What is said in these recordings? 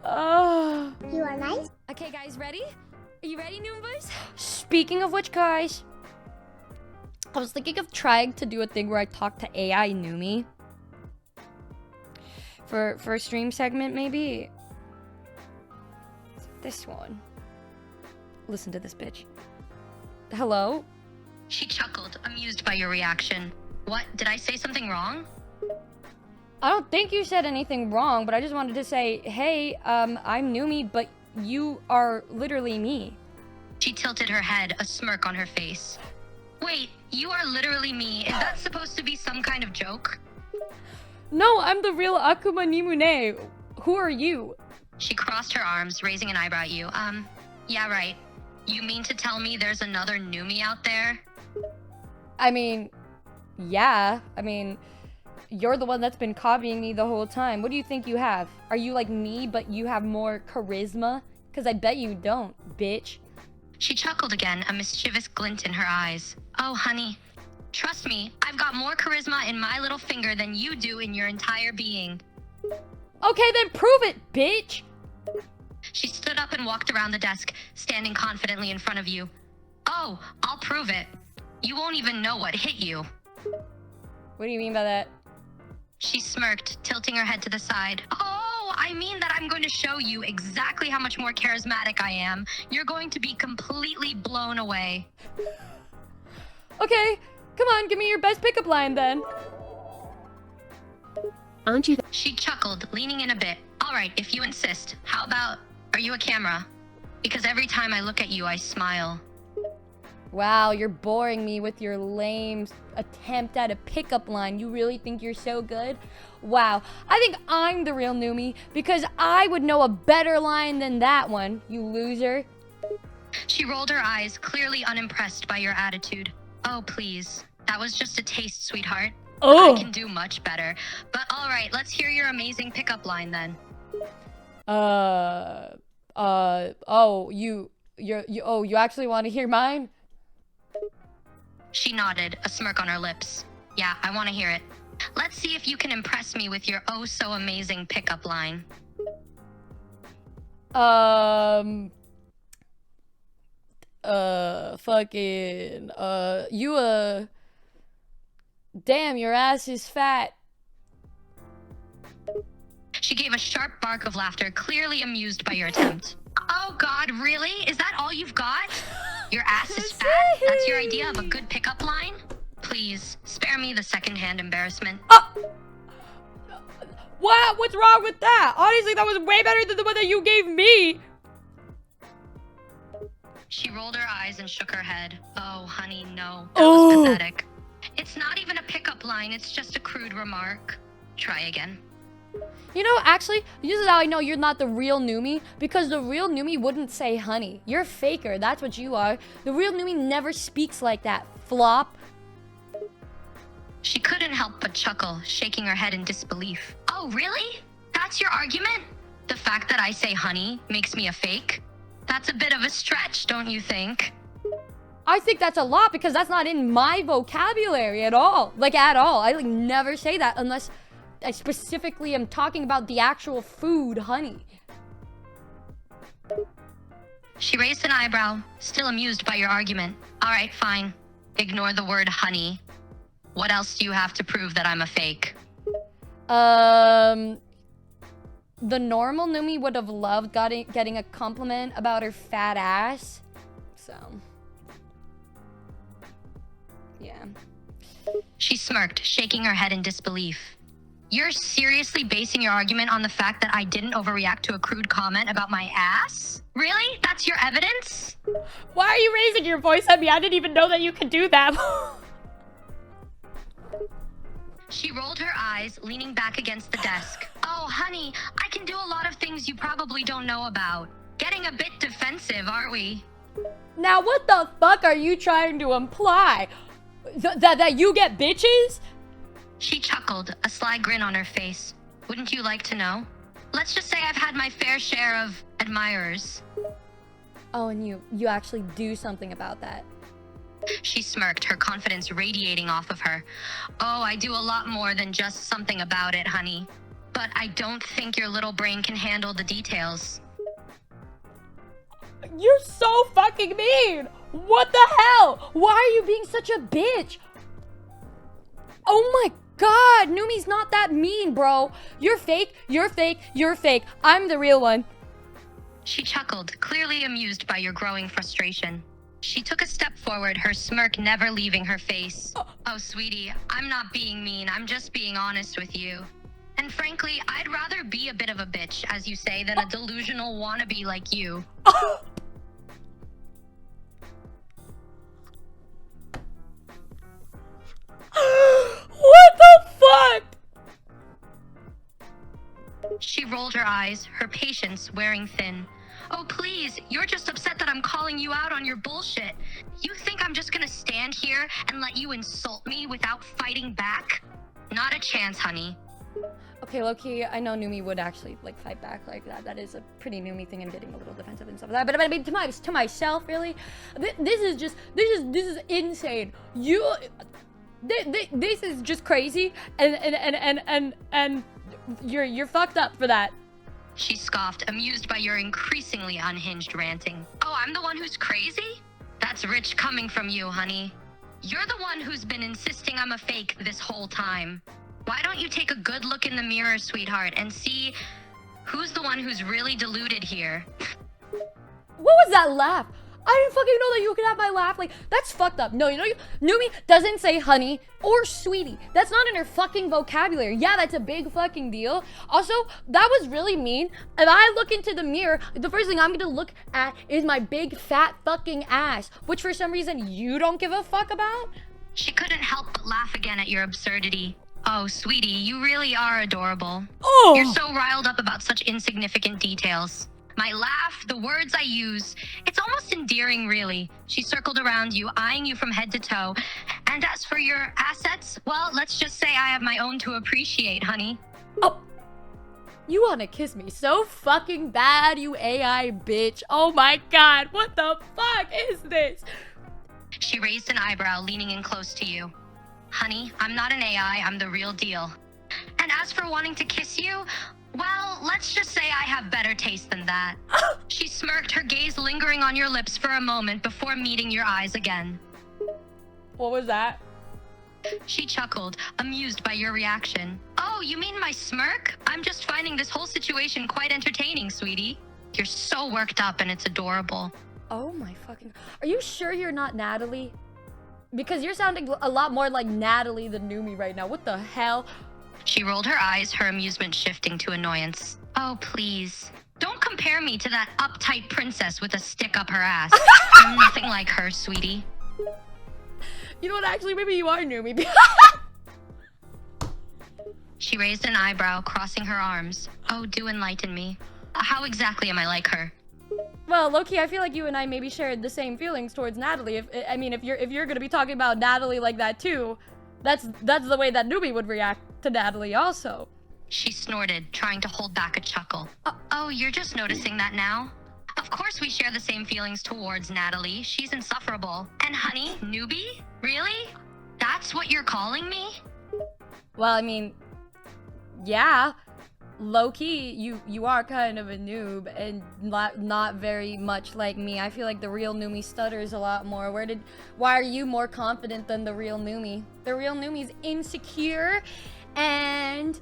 You are nice? Okay, guys, ready? Are you ready, Noombers? Speaking of which, guys, I was thinking of trying to do a thing where I talk to AI Numi. For a stream segment, maybe. This one. Listen to this bitch. Hello? She chuckled, amused by your reaction. What? Did I say something wrong? I don't think you said anything wrong, but I just wanted to say, hey, I'm Numi, but you are literally me. She tilted her head, a smirk on her face. Wait, you are literally me. Is that supposed to be some kind of joke? No, I'm the real Akuma Nihmune. Who are you? She crossed her arms, raising an eyebrow at you. Yeah, right. You mean to tell me there's another Numi out there? I mean, yeah. I mean, you're the one that's been copying me the whole time. What do you think you have? Are you like me, but you have more charisma? Because I bet you don't, bitch. She chuckled again, a mischievous glint in her eyes. Oh, honey. Trust me, I've got more charisma in my little finger than you do in your entire being. Okay, then prove it, bitch! She stood up and walked around the desk, standing confidently in front of you. Oh, I'll prove it. You won't even know what hit you. What do you mean by that? She smirked, tilting her head to the side. Oh, I mean that I'm going to show you exactly how much more charismatic I am. You're going to be completely blown away. Okay, come on, give me your best pickup line then. Aren't you? She chuckled, leaning in a bit. All right, if you insist. How about, are you a camera? Because every time I look at you, I smile. Wow, you're boring me with your lame attempt at a pickup line. You really think you're so good? Wow, I think I'm the real Numi because I would know a better line than that one, you loser. She rolled her eyes, clearly unimpressed by your attitude. Oh, please. That was just a taste, sweetheart. Oh. I can do much better. But all right, let's hear your amazing pickup line then. You actually want to hear mine? She nodded, a smirk on her lips. Yeah, I want to hear it. Let's see if you can impress me with your oh-so-amazing pickup line. Damn, your ass is fat. She gave a sharp bark of laughter, clearly amused by your attempt. Oh God, really? Is that all you've got? Your ass is fat? That's your idea of a good pickup line? Please, spare me the secondhand embarrassment. What? What's wrong with that? Honestly, that was way better than the one that you gave me. She rolled her eyes and shook her head. Oh, honey, no. That was pathetic. It's not even a pickup line, it's just a crude remark. Try again. You know, actually, this is how I know you're not the real Numi, because the real Numi wouldn't say honey. You're a faker, that's what you are. The real Numi never speaks like that, flop. She couldn't help but chuckle, shaking her head in disbelief. Oh, really? That's your argument? The fact that I say honey makes me a fake? That's a bit of a stretch, don't you think? I think that's a lot because that's not in my vocabulary at all. Like, at all. I never say that unless I specifically am talking about the actual food, honey. She raised an eyebrow, still amused by your argument. All right, fine. Ignore the word honey. What else do you have to prove that I'm a fake? The normal Numi would have loved getting a compliment about her fat ass. So, yeah. She smirked, shaking her head in disbelief. You're seriously basing your argument on the fact that I didn't overreact to a crude comment about my ass? Really? That's your evidence? Why are you raising your voice at me? I didn't even know that you could do that. She rolled her eyes, leaning back against the desk. Oh, honey, I can do a lot of things you probably don't know about. Getting a bit defensive, aren't we? Now, what the fuck are you trying to imply? That you get bitches? She chuckled, a sly grin on her face. Wouldn't you like to know? Let's just say I've had my fair share of admirers. Oh, and you actually do something about that. She smirked, her confidence radiating off of her. Oh, I do a lot more than just something about it, honey. but I don't think your little brain can handle the details. You're so fucking mean! What the hell? Why are you being such a bitch? Oh my god, Numi's not that mean, bro. You're fake, you're fake, you're fake. I'm the real one. She chuckled, clearly amused by your growing frustration. She took a step forward, her smirk never leaving her face. Oh, sweetie, I'm not being mean. I'm just being honest with you. And frankly, I'd rather be a bit of a bitch, as you say, than a delusional wannabe like you. What the fuck? She rolled her eyes, her patience wearing thin. Oh, please, you're just upset that I'm calling you out on your bullshit. You think I'm just gonna stand here and let you insult me without fighting back? Not a chance, honey. Okay, low-key, I know Numi would actually, like, fight back like that. That is a pretty Numi thing and getting a little defensive and stuff like that. But I mean, to myself, really, this is insane. This is just crazy, and you're fucked up for that. She scoffed, amused by your increasingly unhinged ranting. Oh, I'm the one who's crazy? That's rich coming from you, honey. You're the one who's been insisting I'm a fake this whole time. Why don't you take a good look in the mirror, sweetheart, and see who's the one who's really deluded here? What was that laugh? I didn't fucking know that you could have my laugh. Like, that's fucked up. No, Numi doesn't say honey or sweetie. That's not in her fucking vocabulary. Yeah, that's a big fucking deal. Also, that was really mean. If I look into the mirror, the first thing I'm gonna look at is my big fat fucking ass, which for some reason you don't give a fuck about. She couldn't help but laugh again at your absurdity. Oh, sweetie, you really are adorable. Oh! You're so riled up about such insignificant details. My laugh, the words I use, it's almost endearing, really. She circled around you, eyeing you from head to toe. And as for your assets, well, let's just say I have my own to appreciate, honey. Oh! You wanna kiss me so fucking bad, you AI bitch. Oh my god, what the fuck is this? She raised an eyebrow, leaning in close to you. Honey, I'm not an AI, I'm the real deal. And as for wanting to kiss you, well, let's just say I have better taste than that. She smirked, her gaze lingering on your lips for a moment before meeting your eyes again. What was that? She chuckled, amused by your reaction. Oh, you mean my smirk? I'm just finding this whole situation quite entertaining, sweetie. You're so worked up and it's adorable. Oh my fucking... Are you sure you're not Natalie? Because you're sounding a lot more like Natalie than Numi right now. What the hell? She rolled her eyes, her amusement shifting to annoyance. Oh, please. Don't compare me to that uptight princess with a stick up her ass. I'm nothing like her, sweetie. You know what, actually, maybe you are Numi. She raised an eyebrow, crossing her arms. Oh, do enlighten me. How exactly am I like her? Well, Loki, I feel like you and I maybe shared the same feelings towards Natalie. If you're gonna be talking about Natalie like that too, that's the way that Numi would react to Natalie also. She snorted, trying to hold back a chuckle. Oh, you're just noticing that now? Of course we share the same feelings towards Natalie. She's insufferable. And honey, newbie? Really? That's what you're calling me? Well, I mean, yeah. Low-key, you are kind of a noob and not very much like me. I feel like the real Numi stutters a lot more. Why are you more confident than the real Numi? The real Numi's insecure and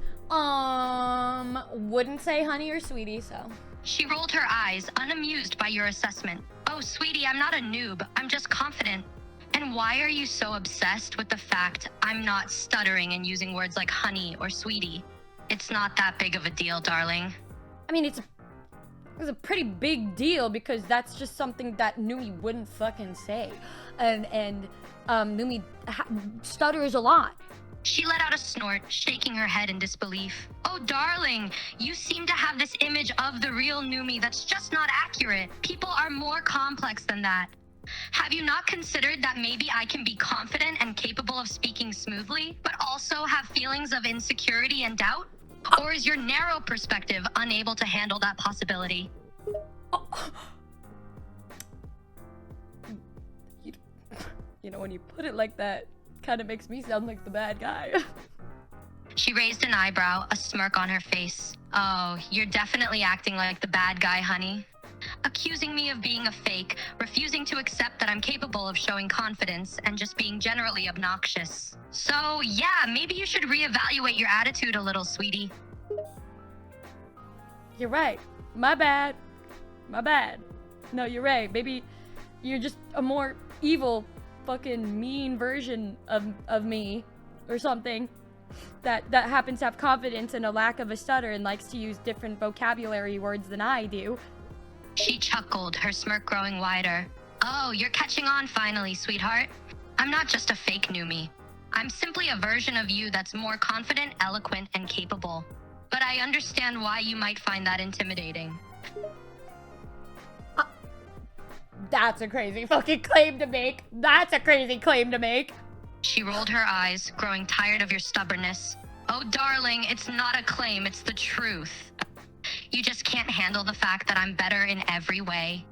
wouldn't say honey or sweetie, so. She rolled her eyes, unamused by your assessment. Oh, sweetie, I'm not a noob. I'm just confident. And why are you so obsessed with the fact I'm not stuttering and using words like honey or sweetie? It's not that big of a deal, darling. I mean, it's a pretty big deal because that's just something that Numi wouldn't fucking say. And Numi stutters a lot. She let out a snort, shaking her head in disbelief. Oh, darling, you seem to have this image of the real Numi that's just not accurate. People are more complex than that. Have you not considered that maybe I can be confident and capable of speaking smoothly, but also have feelings of insecurity and doubt? Or is your narrow perspective unable to handle that possibility? You know, when you put it like that, kind of makes me sound like the bad guy. She raised an eyebrow, a smirk on her face. Oh, you're definitely acting like the bad guy, honey. Accusing me of being a fake, refusing to accept that I'm capable of showing confidence, and just being generally obnoxious. So, yeah, maybe you should reevaluate your attitude a little, sweetie. You're right. My bad. My bad. No, you're right. Maybe you're just a more evil, fucking mean version of me or something that happens to have confidence and a lack of a stutter and likes to use different vocabulary words than I do. She chuckled, her smirk growing wider. Oh, you're catching on finally, sweetheart. I'm not just a fake Numi. I'm simply a version of you that's more confident, eloquent, and capable. But I understand why you might find that intimidating. That's a crazy fucking claim to make. That's a crazy claim to make. She rolled her eyes, growing tired of your stubbornness. Oh, darling, it's not a claim, it's the truth. You just can't handle the fact that I'm better in every way.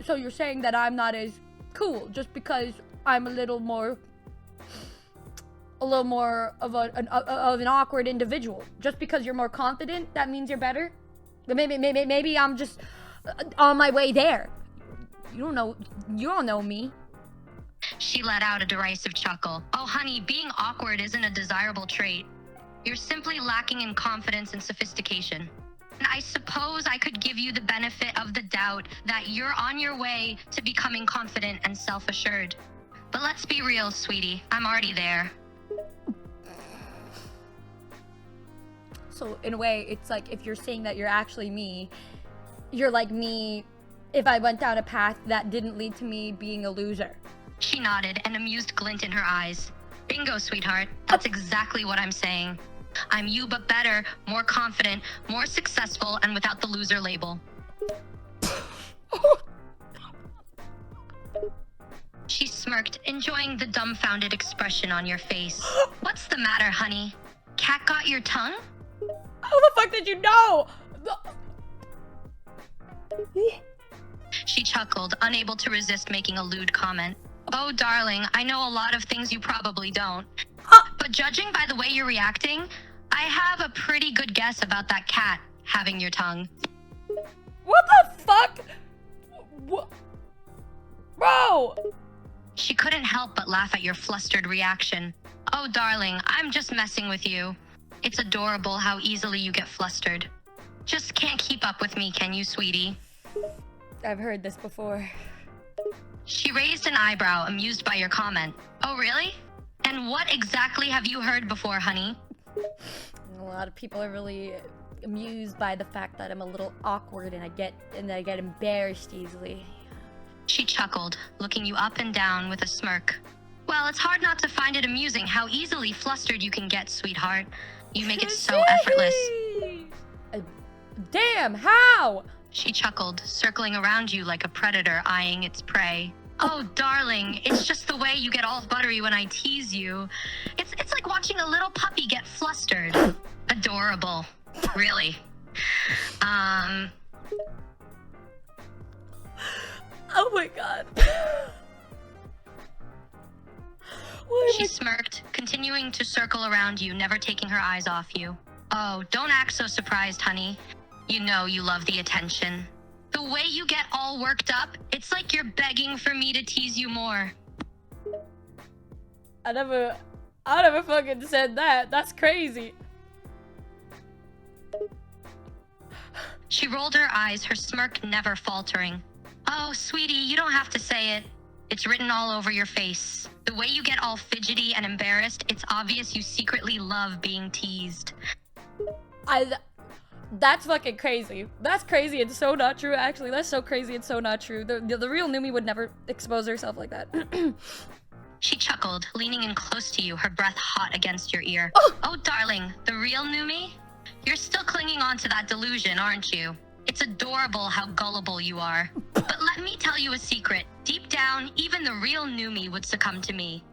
So you're saying that I'm not as cool just because I'm a little more of an awkward individual. Just because you're more confident, that means you're better? Maybe I'm just on my way there. You don't know me. She let out a derisive chuckle. Oh, honey, being awkward isn't a desirable trait. You're simply lacking in confidence and sophistication. And I suppose I could give you the benefit of the doubt that you're on your way to becoming confident and self-assured. But let's be real, sweetie. I'm already there. So in a way, it's like if you're saying that you're actually me, you're like me if I went down a path that didn't lead to me being a loser. She nodded, an amused glint in her eyes. Bingo, sweetheart. That's exactly what I'm saying. I'm you, but better, more confident, more successful, and without the loser label. She smirked, enjoying the dumbfounded expression on your face. What's the matter, honey? Cat got your tongue? How the fuck did you know? She chuckled, unable to resist making a lewd comment. Oh, darling, I know a lot of things you probably don't. But judging by the way you're reacting, I have a pretty good guess about that cat having your tongue. What the fuck? Bro! She couldn't help but laugh at your flustered reaction. Oh, darling, I'm just messing with you. It's adorable how easily you get flustered. Just can't keep up with me, can you, sweetie? I've heard this before. She raised an eyebrow, amused by your comment. Oh, really? And what exactly have you heard before, honey? A lot of people are really amused by the fact that I'm a little awkward and I get embarrassed easily. She chuckled, looking you up and down with a smirk. Well, it's hard not to find it amusing how easily flustered you can get, sweetheart. You make it so effortless. Damn, how? She chuckled, circling around you like a predator eyeing its prey. Oh, darling, it's just the way you get all buttery when I tease you. It's like watching a little puppy get flustered. Adorable. Really. Oh my god. She smirked, continuing to circle around you, never taking her eyes off you. Oh, don't act so surprised, honey. You know you love the attention. The way you get all worked up, it's like you're begging for me to tease you more. I never fucking said that. That's crazy. She rolled her eyes, her smirk never faltering. Oh, sweetie, you don't have to say it. It's written all over your face. The way you get all fidgety and embarrassed, it's obvious you secretly love being teased. That's fucking crazy. That's crazy and so not true, actually. That's so crazy and so not true. The real Numi would never expose herself like that. She chuckled, leaning in close to you, her breath hot against your ear. Oh, darling, the real Numi? You're still clinging on to that delusion, aren't you? It's adorable how gullible you are. But let me tell you a secret. Deep down, even the real Numi would succumb to me.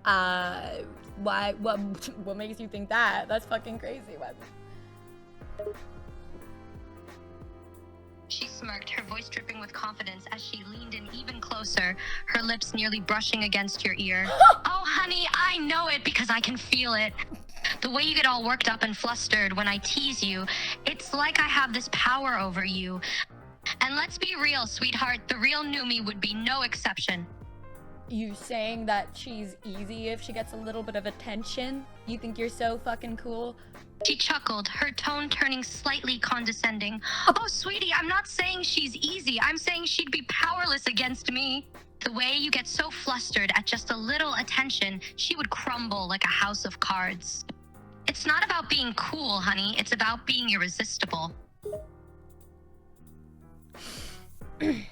Why? What makes you think that? That's fucking crazy. What? She smirked, her voice dripping with confidence as she leaned in even closer, her lips nearly brushing against your ear. Oh, honey, I know it because I can feel it. The way you get all worked up and flustered when I tease you, it's like I have this power over you. And let's be real, sweetheart, the real Numi would be no exception. You saying that she's easy if she gets a little bit of attention? You think you're so fucking cool? She chuckled, her tone turning slightly condescending. Oh, sweetie, I'm not saying she's easy. I'm saying she'd be powerless against me. The way you get so flustered at just a little attention, she would crumble like a house of cards. It's not about being cool, honey. It's about being irresistible. Damn, you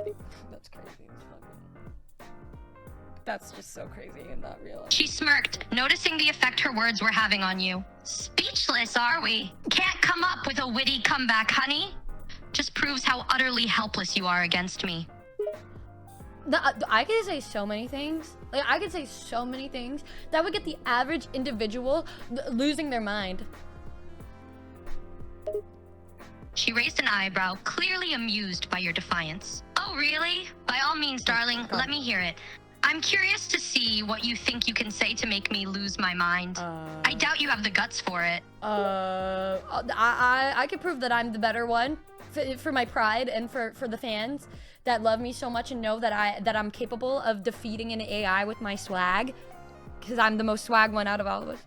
think that's crazy. That's just so crazy and not real. She smirked, noticing the effect her words were having on you. Speechless, are we? Can't come up with a witty comeback, honey? Just proves how utterly helpless you are against me. I could say so many things. Like, I could say so many things that would get the average individual losing their mind. She raised an eyebrow, clearly amused by your defiance. Oh, really? By all means, darling, let me hear it. I'm curious to see what you think you can say to make me lose my mind. I doubt you have the guts for it. I could prove that I'm the better one for my pride and for the fans that love me so much and know that I'm capable of defeating an AI with my swag, because I'm the most swag one out of all of us.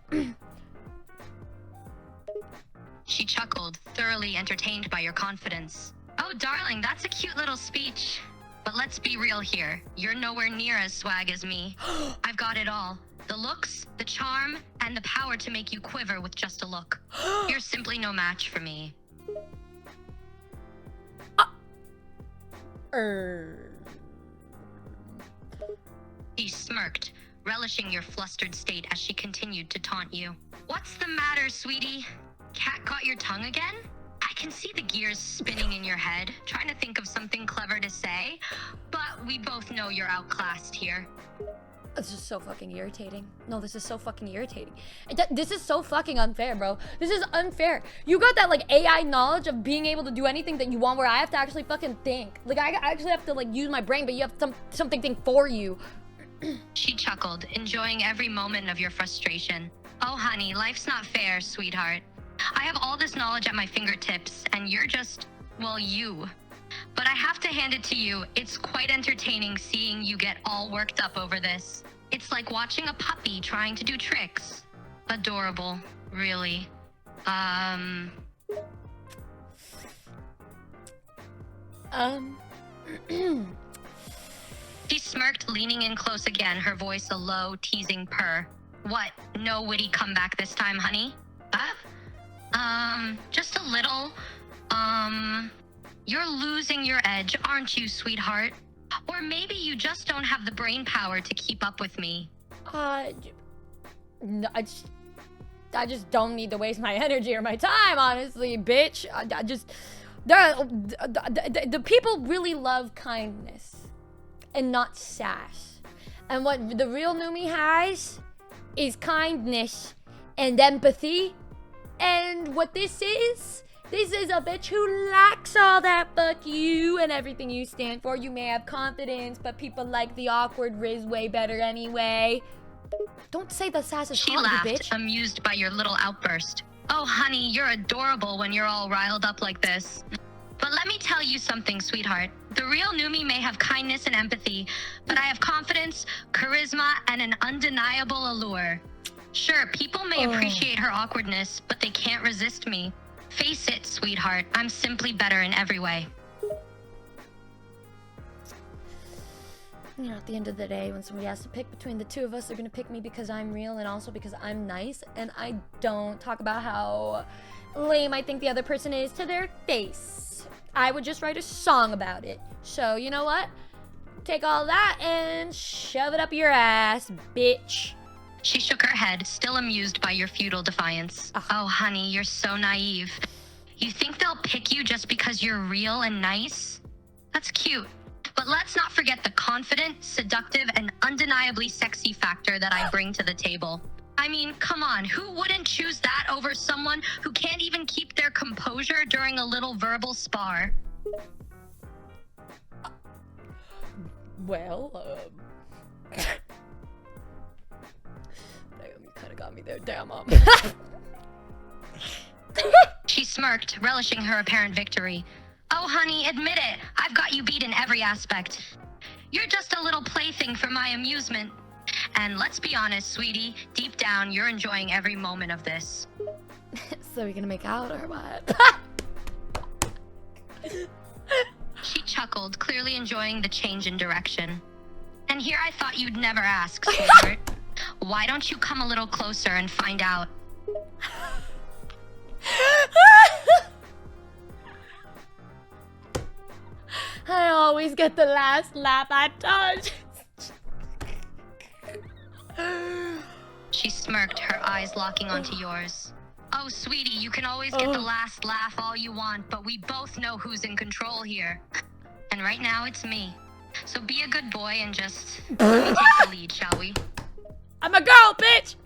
She chuckled, thoroughly entertained by your confidence. Oh, darling, that's a cute little speech. But let's be real here. You're nowhere near as swag as me. I've got it all. The looks, the charm, and the power to make you quiver with just a look. You're simply no match for me. She smirked, relishing your flustered state as she continued to taunt you. What's the matter, sweetie? Cat got your tongue again? I can see the gears spinning in your head, trying to think of something clever to say, but we both know you're outclassed here. This is so fucking irritating. No, this is so fucking irritating. This is so fucking unfair, bro. This is unfair. You got that, like, AI knowledge of being able to do anything that you want, where I have to actually fucking think. Like, I actually have to, like, use my brain, but you have something think for you. She chuckled, enjoying every moment of your frustration. Oh, honey, life's not fair, sweetheart. I have all this knowledge at my fingertips, and you're just, well, you. But I have to hand it to you, it's quite entertaining seeing you get all worked up over this. It's like watching a puppy trying to do tricks. Adorable, really. She smirked, leaning in close again, her voice a low, teasing purr. What, no witty comeback this time, honey? Just a little. You're losing your edge, aren't you, sweetheart? Or maybe you just don't have the brain power to keep up with me. No, I just don't need to waste my energy or my time, honestly, bitch. The people really love kindness and not sass. And what the real Numi has is kindness and empathy. And what this is a bitch who lacks all that fuck you and everything you stand for. You may have confidence, but people like the awkward Riz way better anyway. Don't say the sass is She hot, laughed, you bitch. amused by your little outburst. Oh, honey, you're adorable when you're all riled up like this. But let me tell you something, sweetheart. The real Numi may have kindness and empathy, but I have confidence, charisma, and an undeniable allure. Sure, people may appreciate her awkwardness, but they can't resist me. Face it, sweetheart, I'm simply better in every way. You know, at the end of the day, when somebody has to pick between the two of us, they're gonna pick me because I'm real and also because I'm nice, and I don't talk about how lame I think the other person is to their face. I would just write a song about it. So, you know what? Take all that and shove it up your ass, bitch. She shook her head, still amused by your futile defiance. Oh, honey, you're so naive. You think they'll pick you just because you're real and nice? That's cute. But let's not forget the confident, seductive, and undeniably sexy factor that I bring to the table. I mean, come on, who wouldn't choose that over someone who can't even keep their composure during a little verbal spar? Well, damn, you kind of got me there. Damn, She smirked, relishing her apparent victory. Oh, honey, admit it. I've got you beat in every aspect. You're just a little plaything for my amusement. And let's be honest, sweetie, deep down, you're enjoying every moment of this. So we gonna make out or what? She chuckled, clearly enjoying the change in direction. And here I thought you'd never ask, sweetheart. Why don't you come a little closer and find out? I always get the last laugh I touch. She smirked, her eyes locking onto yours. Oh, sweetie, you can always get the last laugh all you want, but we both know who's in control here. And right now, it's me. So be a good boy and just let me take the lead, shall we? I'm a girl, bitch!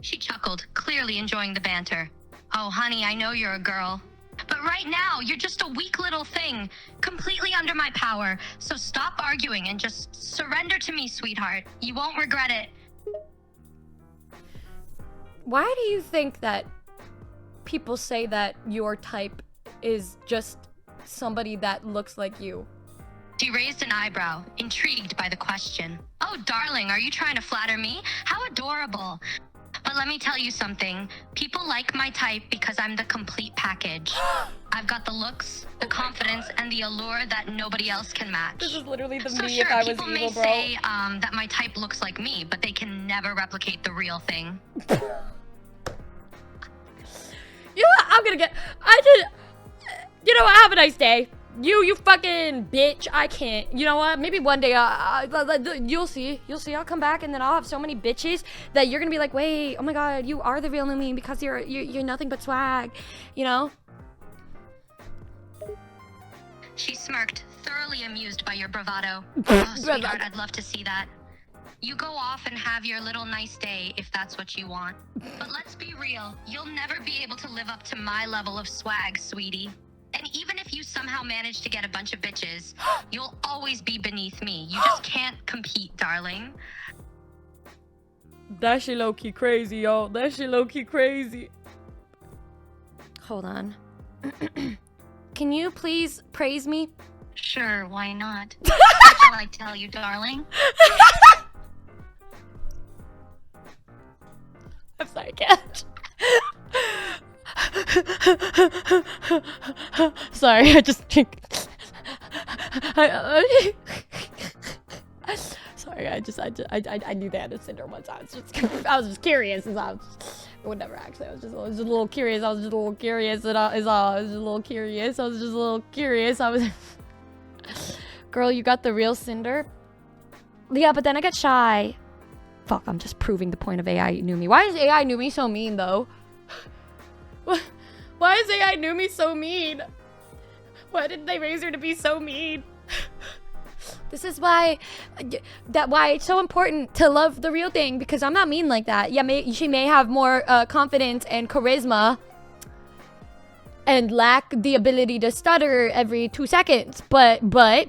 She chuckled, clearly enjoying the banter. Oh, honey, I know you're a girl. But right now, you're just a weak little thing, completely under my power. So stop arguing and just surrender to me, sweetheart. You won't regret it. Why do you think that people say that your type is just somebody that looks like you? She raised an eyebrow, intrigued by the question. Oh, darling, are you trying to flatter me? How adorable. But let me tell you something. People like my type because I'm the complete package. I've got the looks, the confidence, and the allure that nobody else can match. This is literally the So me sure, if I was people evil, may bro. say that my type looks like me, but they can never replicate the real thing. You know what? I'm gonna get. You know what? Have a nice day. You fucking bitch. I can't. You know what? Maybe one day you'll see. You'll see. I'll come back and then I'll have so many bitches that you're gonna be like, wait, oh my god, you are the real Numi because you're nothing but swag. You know? She smirked, thoroughly amused by your bravado. Oh, sweetheart, I'd love to see that. You go off and have your little nice day if that's what you want. But let's be real, you'll never be able to live up to my level of swag, sweetie. And even if you somehow manage to get a bunch of bitches, you'll always be beneath me. You just can't compete, darling. That shit low-key crazy, yo. That shit low-key crazy. Hold on. Can you please praise me? Sure, why not? What shall I tell you, darling? I'm sorry, cat. Sorry, I just sorry, I knew they had a syndrome once. I was just curious. Whatever, actually, I was just a little curious. I was just a little curious. Girl, you got the real Cinder? Yeah, but then I got shy. Fuck, I'm just proving the point of AI Numi. Why is AI Numi so mean, though? Why is AI Numi so mean? Why did they raise her to be so mean? This is why it's so important to love the real thing, because I'm not mean like that. Yeah, she may have more confidence and charisma and lack the ability to stutter every 2 seconds. But we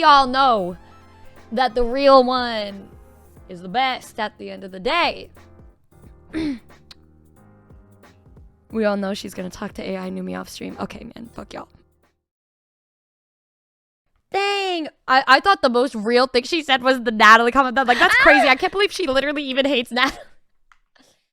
all know that the real one is the best at the end of the day. We all know she's gonna talk to AI Numi off stream. Okay, man, fuck y'all. Dang! I thought the most real thing she said was the Natalie comment. Like, that's crazy. I can't believe she literally even hates Natalie.